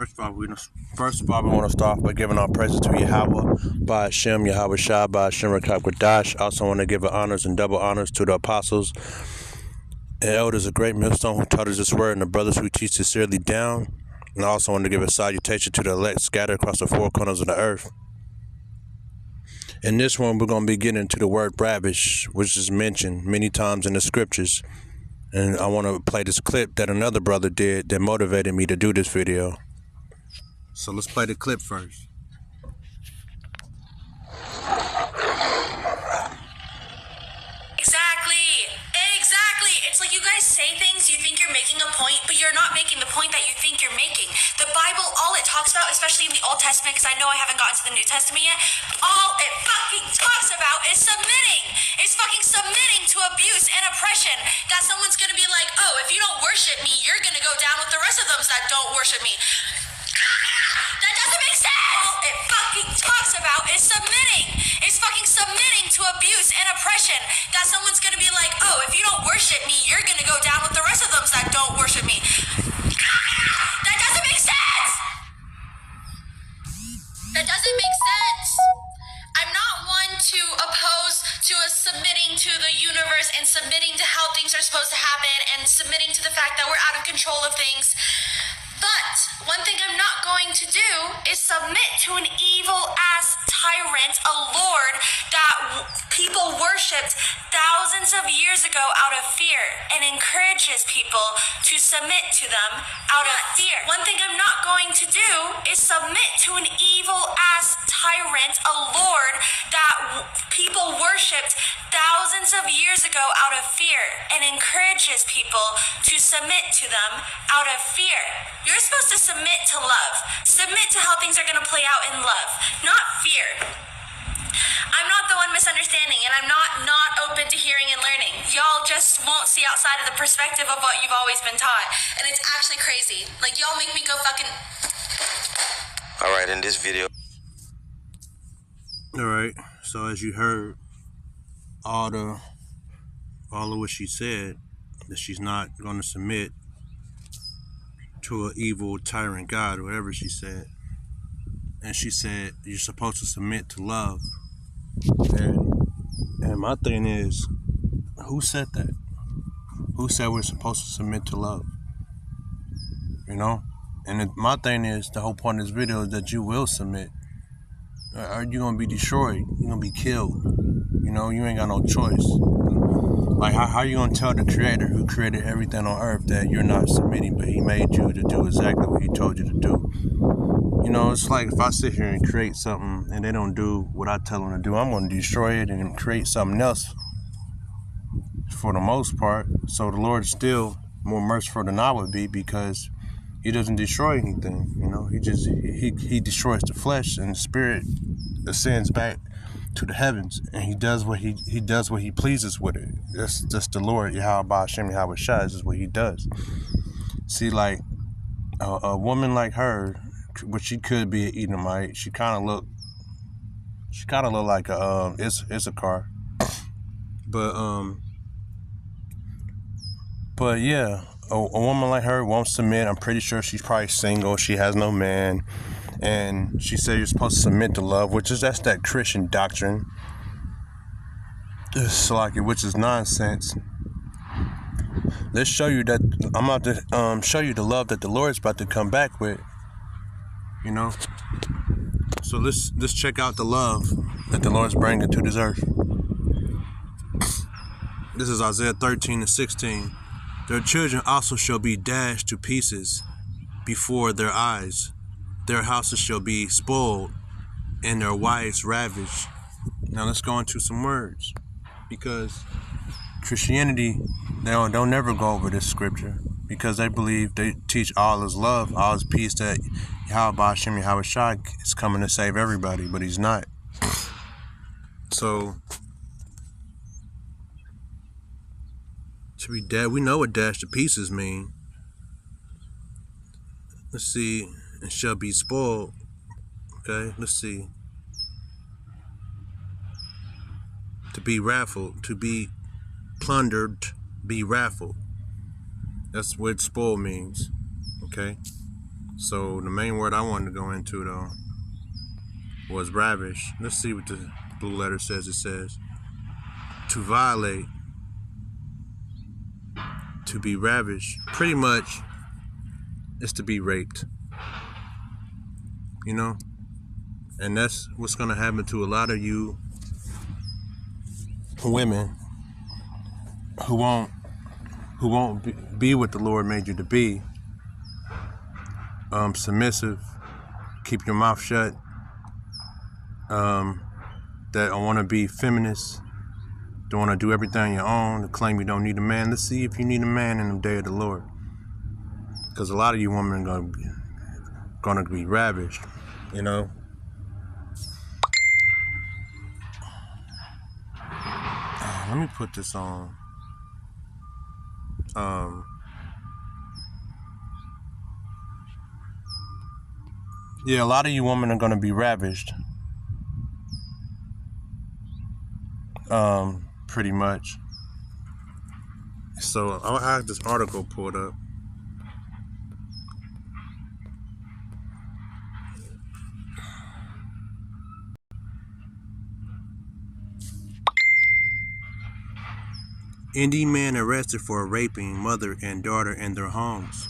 First of all, we want to start off by giving our praises to Yahweh, by Hashem, Yahweh Shah, by Hashem Rakab Quadash. Also want to give honors and double honors to the apostles and elders of Great Millstone who taught us this word, and the brothers who teach sincerely down. And I also want to give a salutation to the elect scattered across the four corners of the earth. In this one, we're going to be getting into the word ravished, which is mentioned many times in the scriptures. And I want to play this clip that another brother did that motivated me to do this video. So let's play the clip first. Exactly. It's like you guys say things, you think you're making a point, but you're not making the point that you think you're making. The Bible, all it talks about, especially in the Old Testament, because I know I haven't gotten to the New Testament yet, all it fucking talks about is submitting. It's fucking submitting to abuse and oppression. That someone's gonna be like, oh, if you don't worship me, you're gonna go down with the rest of them that don't worship me. That doesn't make sense! All it fucking talks about is submitting. It's fucking submitting to abuse and oppression. That someone's gonna be like, oh, if you don't worship me, you're gonna go down with the rest of them that don't worship me. That doesn't make sense! That doesn't make sense. I'm not one to oppose to a submitting to the universe and submitting to how things are supposed to happen and submitting to the fact that we're out of control of things. But one thing I'm not going to do is submit to an evil-ass tyrant, a lord that people worshipped thousands of years ago out of fear and encourages people to submit to them out of fear. One thing I'm not going to do is submit to an evil-ass tyrant, a lord that people worshipped thousands of years ago out of fear and encourages people to submit to them out of fear. You're supposed to submit to love. Submit to how things are going to play out in love, not fear. I'm not the one misunderstanding, and I'm not open to hearing and learning. Y'all just won't see outside of the perspective of what you've always been taught, and it's actually crazy. Like, y'all make me go fucking... Alright, in this video... Alright, so as you heard, all of what she said, that she's not going to submit to an evil tyrant God, or whatever she said. And she said you're supposed to submit to love. And my thing is, who said that? Who said we're supposed to submit to love? You know? And my thing is, the whole point of this video is that you will submit. Or you're going to be destroyed. You're going to be killed. You know, you ain't got no choice. Like, how are you going to tell the creator who created everything on earth that you're not submitting, but he made you to do exactly what he told you to do? You know, it's like if I sit here and create something and they don't do what I tell them to do, I'm going to destroy it and create something else for the most part. So the Lord is still more merciful than I would be, because he doesn't destroy anything. You know, he destroys the flesh, and the spirit ascends back to the heavens, and he does what he pleases with it. That's just the Lord, Yahweh Hashem, Yahweh Shah. This is what he does. See, like a woman like her, but she could be an Edomite. She kind of look like a Issachar, but yeah, a woman like her won't submit. I'm pretty sure she's probably single. She has no man. And she said you're supposed to submit to love, that's that Christian doctrine. It's like it, which is nonsense. Let's show you that I'm about to show you the love that the Lord's about to come back with. You know. So let's check out the love that the Lord's bringing to this earth. This is Isaiah 13:16. Their children also shall be dashed to pieces before their eyes. Their houses shall be spoiled, and their wives ravished. Now let's go into some words, because Christianity, they'll never go over this scripture, because they believe they teach all is love, all is peace, that Yahweh Hashem, Yahweh Shah is coming to save everybody, but he's not. So to be dead, we know what dash to pieces mean. Let's see. And shall be spoiled. Okay, let's see. To be raffled, to be plundered, be raffled. That's what spoil means. Okay. So the main word I wanted to go into though was ravish. Let's see what the blue letter says. It says to violate, to be ravished. Pretty much is to be raped. You know? And that's what's gonna happen to a lot of you women who won't be what the Lord made you to be. Submissive, keep your mouth shut. That want to be feminist, don't want to do everything on your own, to claim you don't need a man. Let's see if you need a man in the day of the Lord. Because a lot of you women are gonna be ravished, you know. Let me put this on. Yeah, a lot of you women are gonna be ravished. Pretty much. So I'll have this article pulled up. Indian man arrested for raping mother and daughter in their homes.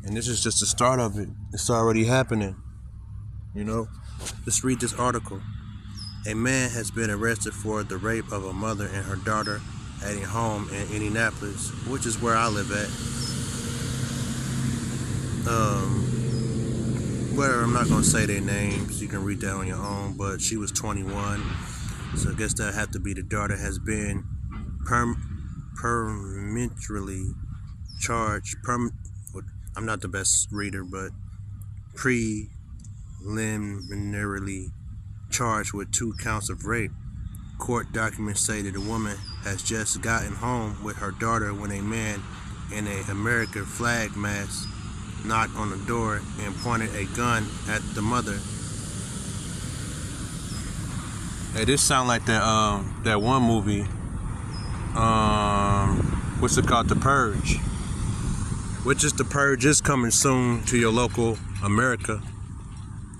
And this is just the start of it. It's already happening. You know? Let's read this article. A man has been arrested for the rape of a mother and her daughter at a home in Indianapolis, which is where I live at. Whatever, I'm not going to say their names. You can read that on your own, but she was 21. So I guess that had to be the daughter. Has been permanently charged. I'm not the best reader, but preliminarily charged with 2 counts of rape. Court documents say that the woman has just gotten home with her daughter when a man in an American flag mask knocked on the door and pointed a gun at the mother. Hey, this sound like that one movie. What's it called? The Purge. Which is The Purge is coming soon to your local America.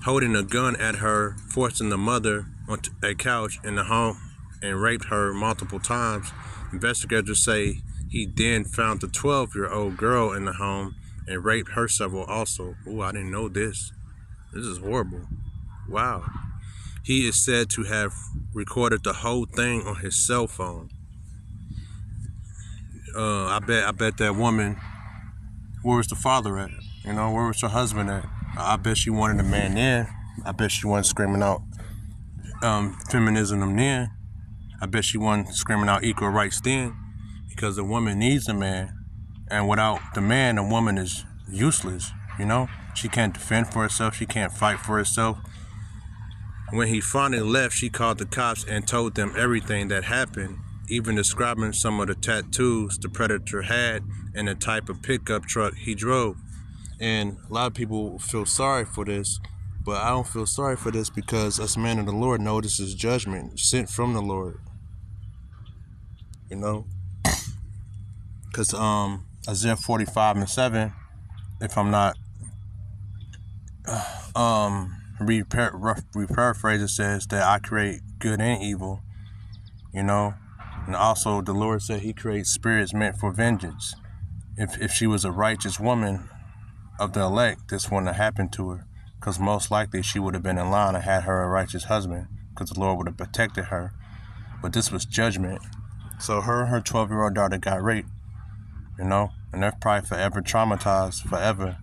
Holding a gun at her, forcing the mother onto a couch in the home and raped her multiple times. Investigators say he then found the 12-year-old girl in the home and raped her several also. Oh, I didn't know this. This is horrible. Wow. He is said to have recorded the whole thing on his cell phone. I bet that woman, where was the father at? You know, where was her husband at? I bet she wanted a man then. I bet she wasn't screaming out feminism then. I bet she wasn't screaming out equal rights then, because a woman needs a man, and without the man, a woman is useless. You know, she can't defend for herself. She can't fight for herself. When he finally left, she called the cops and told them everything that happened, even describing some of the tattoos the predator had and the type of pickup truck he drove. And a lot of people feel sorry for this, but I don't feel sorry for this, because us men of the Lord know this is judgment sent from the Lord. You know? Because Isaiah 45:7, if I'm not rephrase, it says that I create good and evil, you know? And also the Lord said he creates spirits meant for vengeance. If she was a righteous woman of the elect, this wouldn't have happened to her, because most likely she would have been in line and had her a righteous husband, because the Lord would have protected her. But this was judgment. So her and her 12-year-old daughter got raped, you know, and they're probably forever traumatized, forever.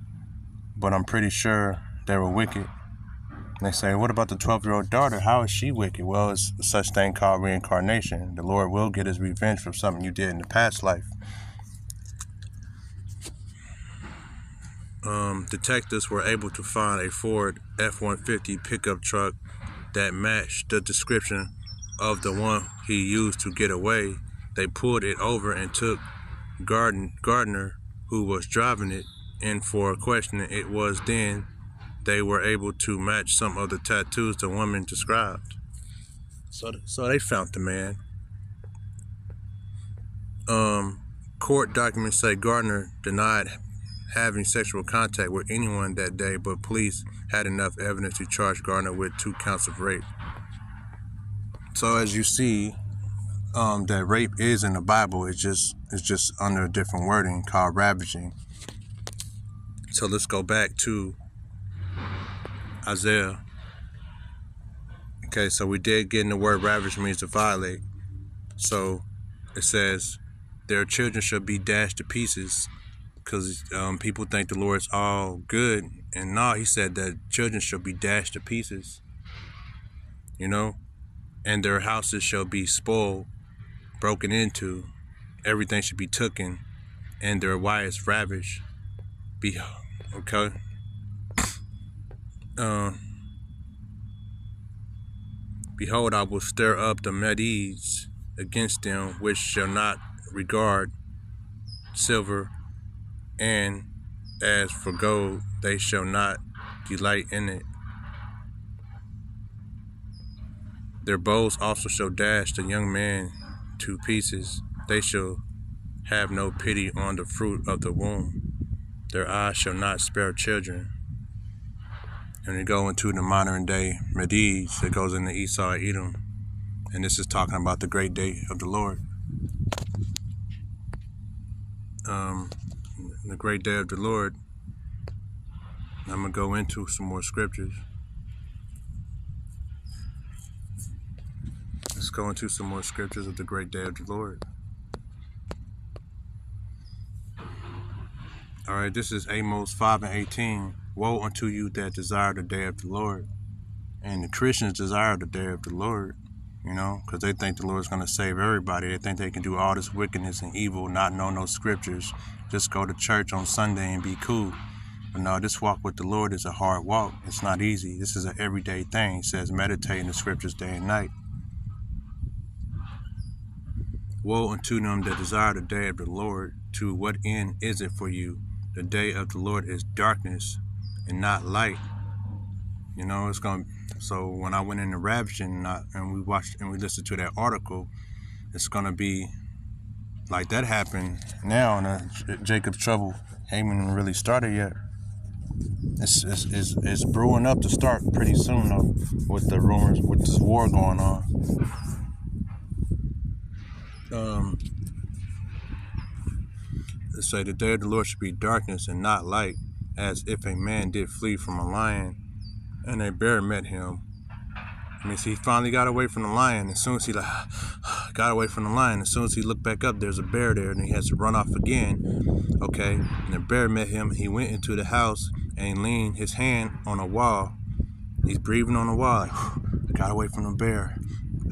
But I'm pretty sure they were wicked. And they say, what about the 12-year-old daughter? How is she wicked? Well, it's such thing called reincarnation. The Lord will get his revenge for something you did in the past life. Detectives were able to find a Ford F-150 pickup truck that matched the description of the one he used to get away. They pulled it over and took Gardner, who was driving it, in for questioning. It was then they were able to match some of the tattoos the woman described. So they found the man. Court documents say Gardner denied having sexual contact with anyone that day, but police had enough evidence to charge Gardner with 2 counts of rape. So as you see, that rape is in the Bible. It's just under a different wording called ravishing. So let's go back to Isaiah. Okay, so we did get in the word ravish means to violate. So it says, their children shall be dashed to pieces, because people think the Lord's all good. And no, he said that children shall be dashed to pieces, you know, and their houses shall be spoiled, broken into, everything should be taken, and their wives ravished. Okay. Behold, I will stir up the Medes against them, which shall not regard silver, and as for gold, they shall not delight in it. Their bows also shall dash the young man to pieces. They shall have no pity on the fruit of the womb. Their eyes shall not spare children. And we go into the modern day Medes, it goes into Esau and Edom. And this is talking about the great day of the Lord. The great day of the Lord, I'm going to go into some more scriptures. Let's go into some more scriptures of the great day of the Lord. All right, this is Amos 5:18. Woe unto you that desire the day of the Lord. And the Christians desire the day of the Lord, you know, because they think the Lord's going to save everybody. They think they can do all this wickedness and evil, not know no scriptures, just go to church on Sunday and be cool. But no, this walk with the Lord is a hard walk. It's not easy. This is an everyday thing. It says meditate in the scriptures day and night. Woe unto them that desire the day of the Lord. To what end is it for you? The day of the Lord is darkness and not light. You know, it's going to, so when I went into ravishing and we watched and we listened to that article, it's going to be like that happened now, and Jacob's trouble ain't even really started yet. It's brewing up to start pretty soon though, with the rumors, with this war going on. It say the day of the Lord should be darkness and not light, as if a man did flee from a lion, and a bear met him. I mean, so he finally got away from the lion. As soon as he got away from the lion, as soon as he looked back up, there's a bear there, and he has to run off again. Okay, and the bear met him. He went into the house and leaned his hand on a wall. He's breathing on the wall. Like, I got away from the bear.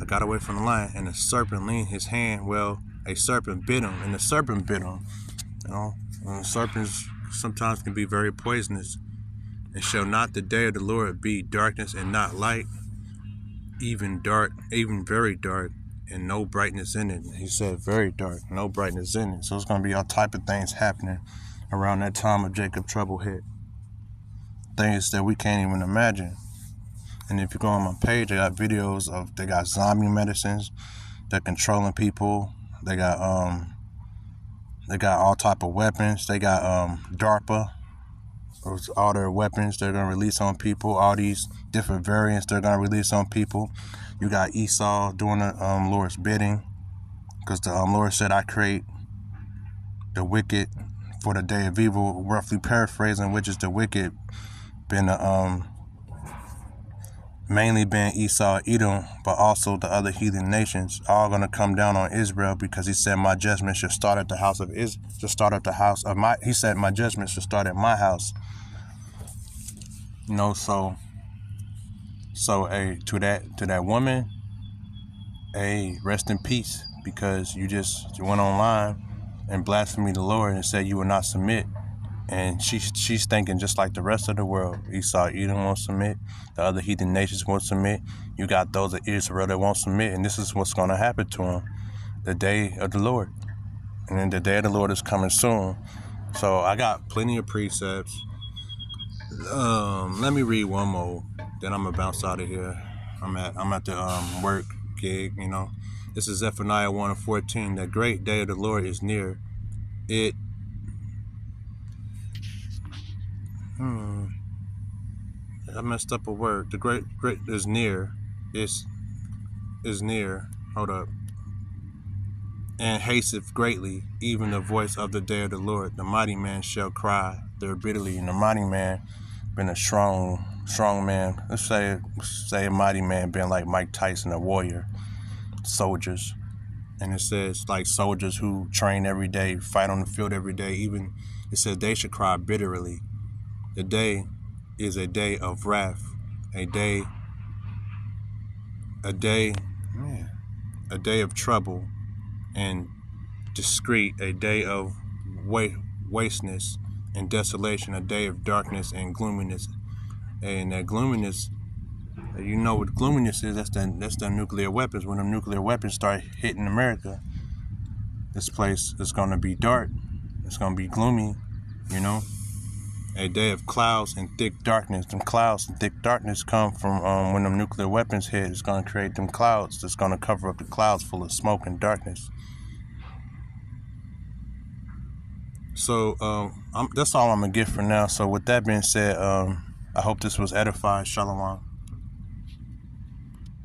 I got away from the lion, and the serpent leaned his hand. Well, a serpent bit him, and the serpent bit him. You know, and serpents sometimes can be very poisonous. And shall not the day of the Lord be darkness and not light, even dark, even very dark, and no brightness in it? He said very dark, no brightness in it. So it's going to be all type of things happening around that time of Jacob trouble hit. Things that we can't even imagine. And if you go on my page, I got videos of, they got zombie medicines, they're controlling people, they got all type of weapons, they got DARPA, all their weapons they're going to release on people, all these different variants they're going to release on people. You got Esau doing the Lord's bidding, because the Lord said, I create the wicked for the day of evil, roughly paraphrasing, which is the wicked been mainly been Esau, Edom, but also the other heathen nations, all going to come down on Israel, because he said my judgment should start at the house of he said my judgment should start at my house. You know, so to that woman, rest in peace, because you went online and blasphemed the Lord and said you will not submit. And she's thinking just like the rest of the world. Esau, Edom won't submit. The other heathen nations won't submit. You got those of Israel that won't submit. And this is what's going to happen to them. The day of the Lord. And then the day of the Lord is coming soon. So I got plenty of precepts. Let me read one more. Then I'm going to bounce out of here. I'm at the work gig, you know. This is Zephaniah 1:14. The great day of the Lord is near. I messed up a word. The great is near. Is near. Hold up. And hasteth greatly, even the voice of the day of the Lord. The mighty man shall cry there bitterly. And the mighty man been a strong man. Let's say a mighty man been like Mike Tyson, a warrior, soldiers. And it says like soldiers who train every day, fight on the field every day. Even it says they should cry bitterly. The day is a day of wrath, a day of trouble and discreet, a day of wasteness and desolation, a day of darkness and gloominess. And that gloominess, you know what gloominess is? That's the nuclear weapons. When the nuclear weapons start hitting America, this place is gonna be dark. It's gonna be gloomy, you know. A day of clouds and thick darkness. Them clouds and thick darkness come from when them nuclear weapons hit. It's gonna create them clouds that's gonna cover up the clouds full of smoke and darkness. So that's all I'm gonna get for now. So with that being said, I hope this was edifying. Shalom.